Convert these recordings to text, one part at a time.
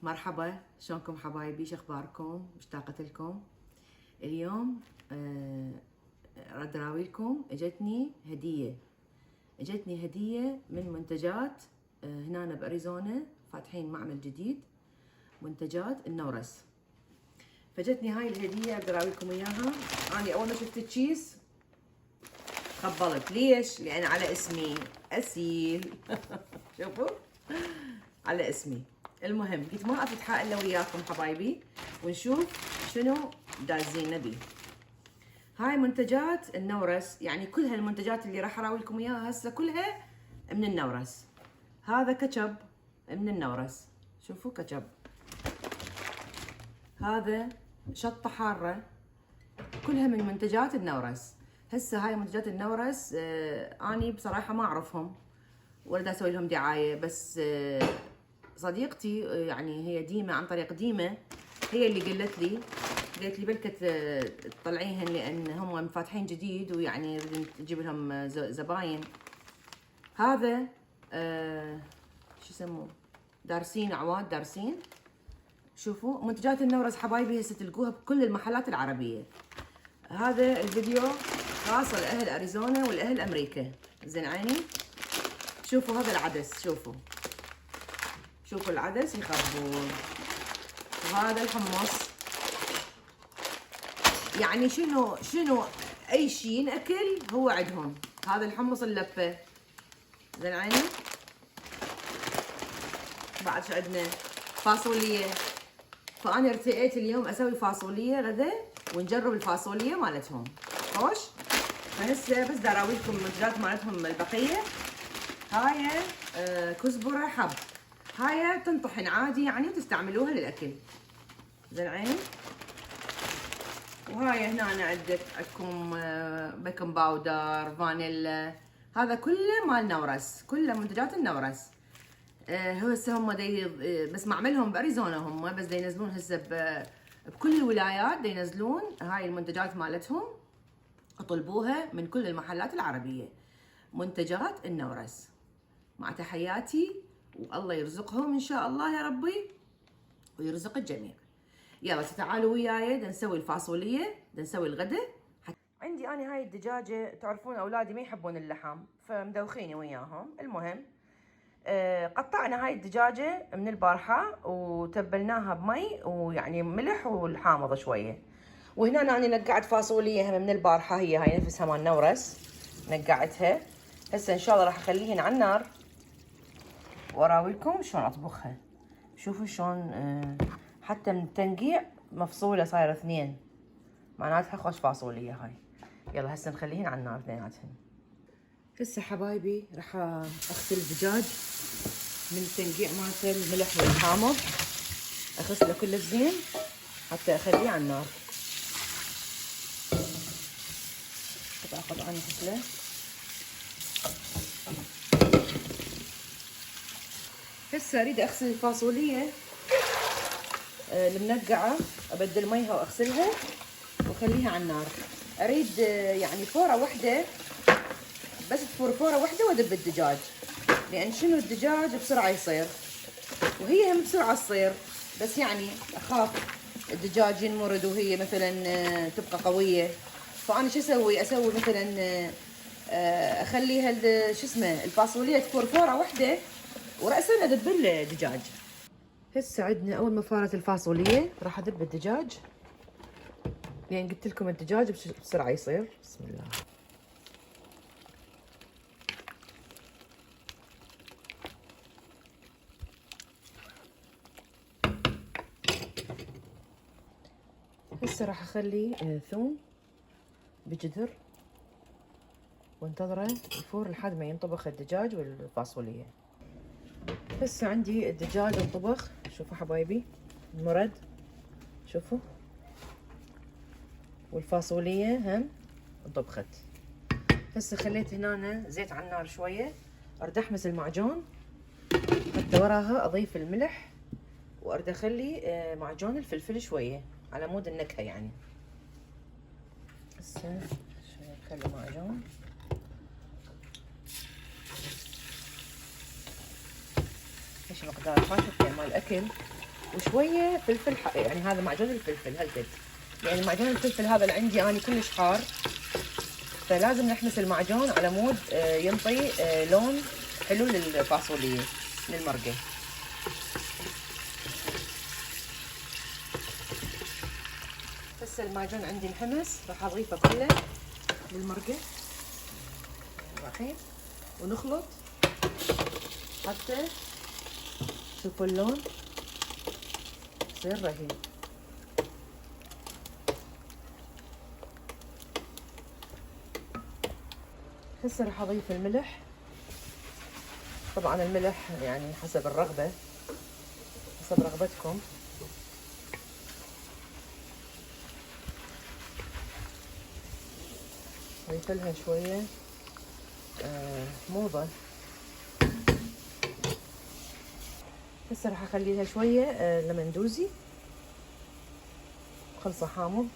مرحبا، شلونكم حبايبي؟ شخباركم؟ مشتاقة لكم. اليوم رد راويلكم اجتني هدية من منتجات هنا بأريزونا، فاتحين معمل جديد منتجات النورس. فجتني هاي الهدية اقدر اراويلكم اياها. انا اول ما شفت الكيس خبلت. ليش؟ لان على اسمي اسيل. شوفوا على اسمي. المهم قلت ما افتحها الا وياكم حبايبي ونشوف شنو دازين نبي. هاي منتجات النورس، يعني كل هالمنتجات اللي راح اراويلكم اياها هسه كلها من النورس. هذا كاتشب من النورس، شوفوا كاتشب. هذا شطة حارة، كلها من منتجات النورس. هسه هاي منتجات النورس اني بصراحة ما اعرفهم ولا دا اسوي لهم دعاية، بس صديقتي يعني هي ديمة، عن طريق ديمة هي اللي قالت لي بلكت تطلعيهن لان هم فاتحين جديد ويعني تجيب لهم زباين. هذا شو يسموه، دارسين، عواد دارسين. شوفوا منتجات النورس حبايبي هسه تلقوها بكل المحلات العربية. هذا الفيديو خاص لأهل أريزونا والأهل أمريكا. زين عيني، شوفوا هذا العدس، شوفوا العدس يخربون. وهذا الحمص، يعني شنو اي شيء ينأكل هو عندهم. هذا الحمص اللفة. زين عيني. بعد شو عندنا؟ فاصولية. فأنا ارتئيت اليوم اسوي فاصولية غدا ونجرب الفاصولية مالتهم. خوش. فهسه بس داراويلكم المنتجات مالتهم البقية. هاي كزبرة حب، هاي تنطحن عادي يعني وتستعملوها للأكل. زين عيني. وهاي هنا عندكم بيكنج باودر، فانيلا. هذا كله مال نورس، كله منتجات النورس. هسه هم بس معملهم باريزونا، هم بس ينزلون هسه بكل الولايات ينزلون هاي المنتجات مالتهم. اطلبوها من كل المحلات العربية، منتجات النورس. مع تحياتي، والله يرزقهم ان شاء الله يا ربي ويرزق الجميع. يلا تعالوا وياي نسوي الفاصولية، نسوي الغداء. عندي انا هاي الدجاجة، تعرفون اولادي ما يحبون اللحم فمدوخيني وياهم. المهم قطعنا هاي الدجاجة من البارحة وتبلناها بمي ويعني ملح والحامض شوية. وهنا انا نقعت فاصولية هم من البارحة، هي هاي نفسها مال نورس، نقعتها. هسه ان شاء الله راح اخليهن على النار واراويلكم شلون اطبخها. شوفوا شلون حتى من التنقيع مفصولة، صايرة اثنين، معناتها خوش فاصولية هاي. يلا هسه نخليهن على النار اثنيناتهن. هسه حبايبي راح اغسل الدجاج من التنقيع مالته الملح والحامض، اغسله كله زين حتى اخليه على النار. قطعة نغسله. هسه اريد اغسل الفاصولية المنقعة، ابدل ميها واغسلها واخليها على النار. اريد يعني فورة واحدة، بس تفور فورة واحدة وادب الدجاج، لان شنو الدجاج بسرعة يصير وهي هم بسرعة تصير، بس يعني اخاف الدجاج ينمرد وهي مثلا تبقى قوية. فانا شو اسوي مثلا اخليها شو اسمه الفاصولية تفور فورة واحدة ورأسا ادب الدجاج. هسه عندنا اول ما فارت الفاصولية راح ادب الدجاج، لان قلت لكم الدجاج بسرعة يصير. بسم الله. هسه راح اخلي ثوم بجذر وانتظره يفور لحد ما ينطبخ الدجاج والفاصولية. هسه عندي الدجاج انطبخ، شوفوا حبايبي المرد، شوفوا، والفاصولية هم انطبخت. هسه خليت هنا زيت على النار شوية، اريد احمس المعجون حتى وراها اضيف الملح، واريد اخلي معجون الفلفل شوية على مود النكهة يعني. هسه شوية نخلي معجون. ايش مقدار خاطر مال الاكل وشويه فلفل يعني هذا معجون الفلفل هالقد، يعني معجون الفلفل هذا اللي عندي انا كلش حار، فلازم نحمس المعجون على مود ينطي لون حلو للفاصوليه للمرقه. هسه المعجون عندي انحمس، راح اضيفه كله للمرقه الحين ونخلط حتى شوفوا اللون يصير رهيب. هسه راح اضيف الملح، طبعا الملح يعني حسب الرغبه، حسب رغبتكم. اضيف لها شويه موضه. هسه راح اخليها شويه لمندوزي، خلصه حامض،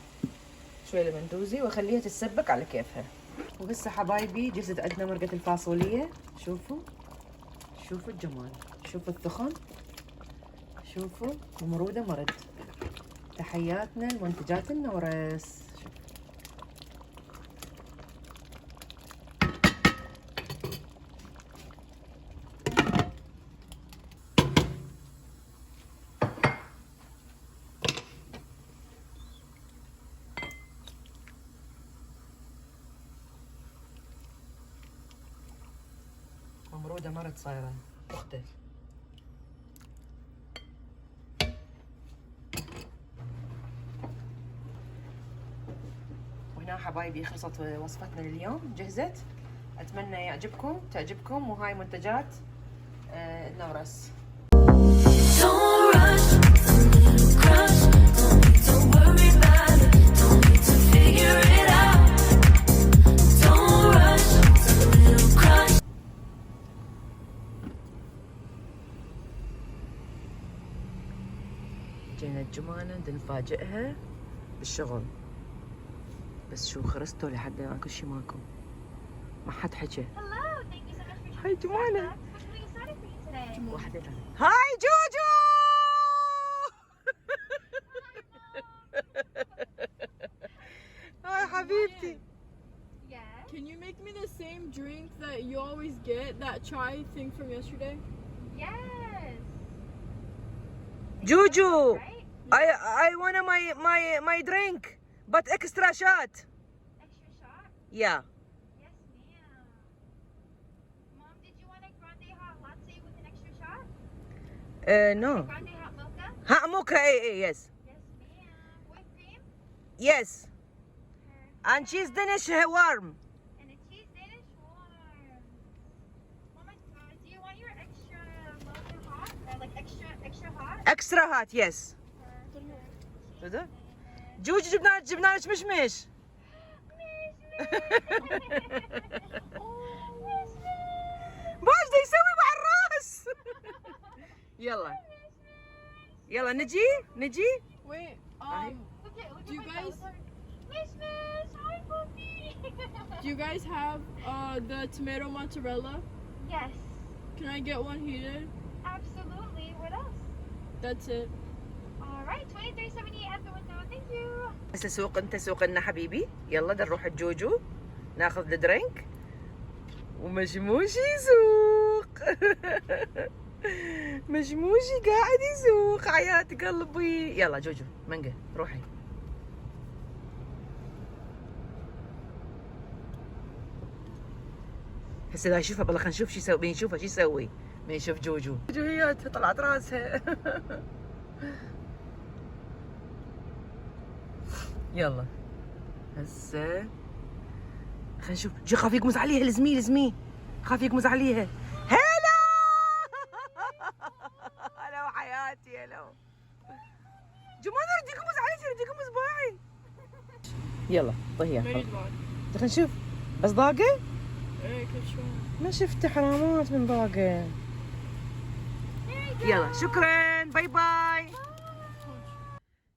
شويه لمندوزي واخليها تتسبك على كيفها. وهسه حبايبي جهزت عندنا مرقه الفاصوليه، شوفوا شوفوا الجمال، شوفوا الثخن، شوفوا ممروده مرد. تحياتنا لمنتجات النورس. ممروده مرد صايره اخته. وهنا حبايبي خلصت وصفتنا لليوم، جهزت. اتمنى يعجبكم تعجبكم، وهاي منتجات النورس. جينا الجمانة نفاجئها بالشغل، بس شو خرستوا لحد الان كل شي ماكو، ما حد حكى. هاي جمانة، واحدة ثانية. هاي جوجو. هاي حبيبتي. Can you make me the same drink that you always get, that chai thing from yesterday? Yes. Juju, Right? I wanna my drink, but extra shot. Extra shot? Yeah. Yes, ma'am. Mom, did you want a grande hot latte with an extra shot? No. Grande hot mocha? Ha mocha, yes. Yes, ma'am. Whipped cream? Yes. And cheese Danish warm. And a cheese Danish warm. Mama, do you want your extra mocha hot? Or like extra hot? Extra hot, yes. تقدر؟ جوجو جبنا لك مشمش. باش دا يسوي مع الراس. يلا يلا نجي. Wait, Do you guys- Miss, hi, Poppy. do you guys have the tomato mozzarella? Yes, Can I get one heated? absolutely. What else? That's it. All right, 2378 at the window. Thank you. هسه سوق انت سوق لنا حبيبي. يلا دا نروح الجوجو ناخذ الدرينك ومشموشي يسوق. مشموشي قاعد يسوق حياة قلبي. يلا جوجو منقه روحي. هسه دا اشوفها بالله، خلينا نشوف شو يسوي، بنشوفها شو يسوي، بنشوف جوجو. جوجو هي طلعت راسها. يلا هسه خلينا نشوف. جو خاف يقمز عليها لزمي خاف يقمز عليها. هلا هلا وحياتي هلا. جو ما نريد يقمز عليك، يريد يقمز باعي. يلا طهيها Made one. خلينا نشوف. بس ضاقه؟ Hey, good shot. ما شفت حرامات من ضاقه. يلا شكرا، باي باي.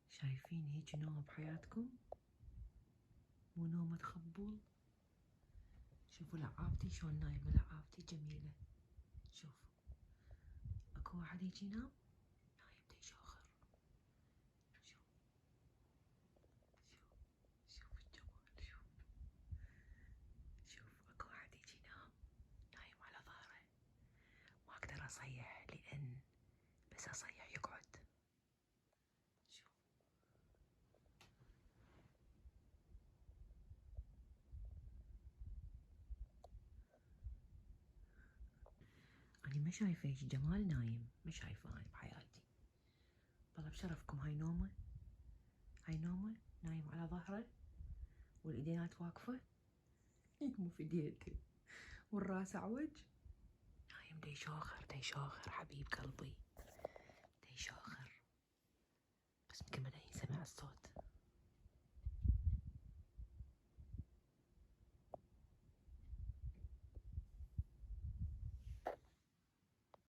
شايفين هيك نوم بحياتكم؟ مو نومة خبول. شوفوا لعابتي شلون نايمة، لعابتي جميلة. شوف اكو واحد هيك ينام نايم يشاخر. أصيح لأن بس أصيح يقعد. شوف أنا ما شايفة هيج جمال نايم، ما شايفة أنا بحياتي. والله بشرفكم هاي نومه، هاي نومه نايم على ظهره والإيدينات واقفة مو في ديته والراس أعوج، نايم دي شاخر دي شاخر حبيب قلبي دي شاخر، بس يمكن بدأ يسمع الصوت.